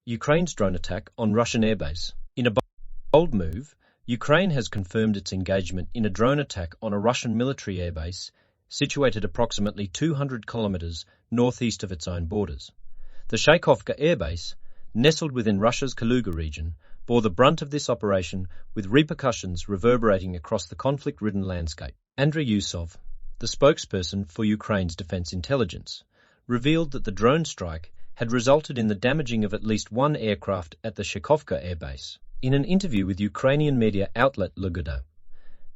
Ukraine's drone attack on Russian airbase. In a bold move, Ukraine has confirmed its engagement in a drone attack on a Russian military airbase situated approximately 200 kilometers northeast of its own borders. The Shaykovka airbase, nestled within Russia's Kaluga region, bore the brunt of this operation, with repercussions reverberating across the conflict-ridden landscape. Andriy Yusov, the spokesperson for Ukraine's defense intelligence, revealed that the drone strike had resulted in the damaging of at least one aircraft at the Shaykovka airbase. In an interview with Ukrainian media outlet Luguda,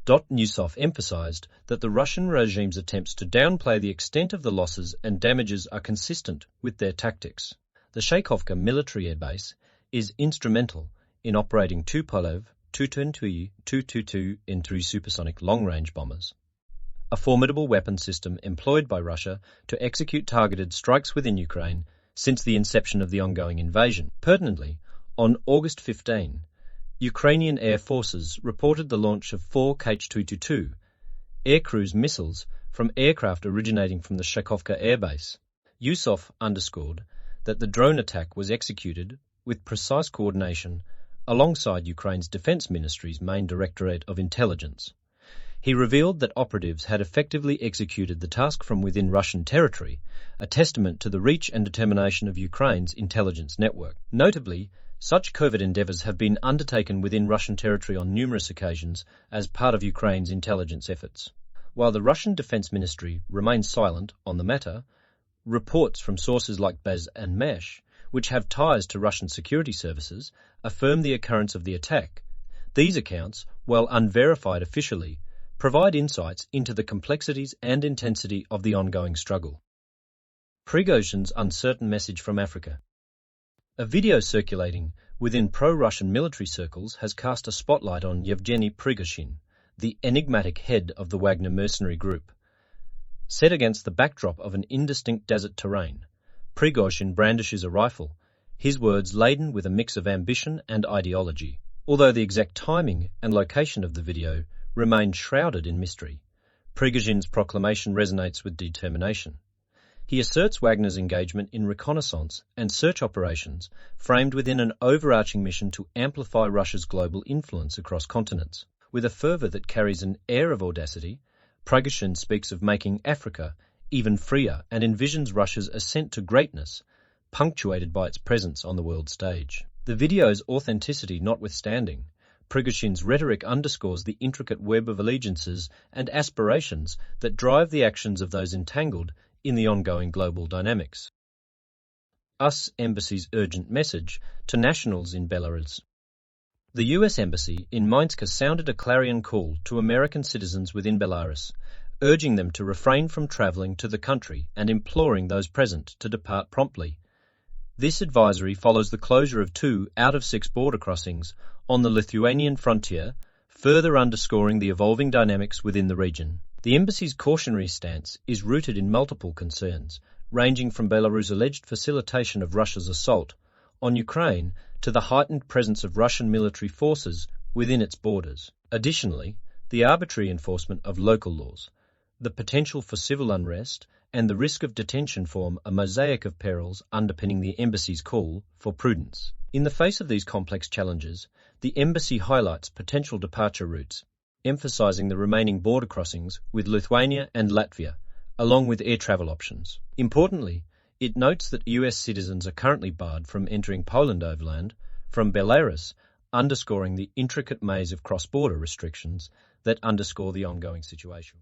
Yusov emphasized that the Russian regime's attempts to downplay the extent of the losses and damages are consistent with their tactics. The Shaykovka military airbase is instrumental in operating Tupolev Tu-22 Tu-22 supersonic long-range bombers, a formidable weapon system employed by Russia to execute targeted strikes within Ukraine since the inception of the ongoing invasion. Pertinently, on August 15, Ukrainian Air Forces reported the launch of 4 Kh-222 air cruise missiles from aircraft originating from the Shaykovka airbase. Yusov underscored that the drone attack was executed with precise coordination alongside Ukraine's Defense Ministry's main Directorate of Intelligence. He revealed that operatives had effectively executed the task from within Russian territory, a testament to the reach and determination of Ukraine's intelligence network. Notably, such covert endeavours have been undertaken within Russian territory on numerous occasions as part of Ukraine's intelligence efforts. While the Russian Defense Ministry remains silent on the matter, reports from sources like Baz and Mesh, which have ties to Russian security services, affirm the occurrence of the attack. These accounts, while unverified officially, provide insights into the complexities and intensity of the ongoing struggle. Prigozhin's uncertain message from Africa. A video circulating within pro-Russian military circles has cast a spotlight on Yevgeny Prigozhin, the enigmatic head of the Wagner mercenary group. Set against the backdrop of an indistinct desert terrain, Prigozhin brandishes a rifle, his words laden with a mix of ambition and ideology. Although the exact timing and location of the video remain shrouded in mystery, Prigozhin's proclamation resonates with determination. He asserts Wagner's engagement in reconnaissance and search operations framed within an overarching mission to amplify Russia's global influence across continents. With a fervour that carries an air of audacity, Prigozhin speaks of making Africa even freer and envisions Russia's ascent to greatness, punctuated by its presence on the world stage. The video's authenticity notwithstanding, Prigozhin's rhetoric underscores the intricate web of allegiances and aspirations that drive the actions of those entangled in the ongoing global dynamics. US Embassy's urgent message to nationals in Belarus. The US Embassy in Minsk has sounded a clarion call to American citizens within Belarus, urging them to refrain from travelling to the country and imploring those present to depart promptly. This advisory follows the closure of 2 out of 6 border crossings on the Lithuanian frontier, further underscoring the evolving dynamics within the region. The embassy's cautionary stance is rooted in multiple concerns, ranging from Belarus' alleged facilitation of Russia's assault on Ukraine to the heightened presence of Russian military forces within its borders. Additionally, the arbitrary enforcement of local laws, the potential for civil unrest, and the risk of detention form a mosaic of perils underpinning the embassy's call for prudence. In the face of these complex challenges, the embassy highlights potential departure routes, emphasising the remaining border crossings with Lithuania and Latvia, along with air travel options. Importantly, it notes that US citizens are currently barred from entering Poland overland from Belarus, underscoring the intricate maze of cross-border restrictions that underscore the ongoing situation.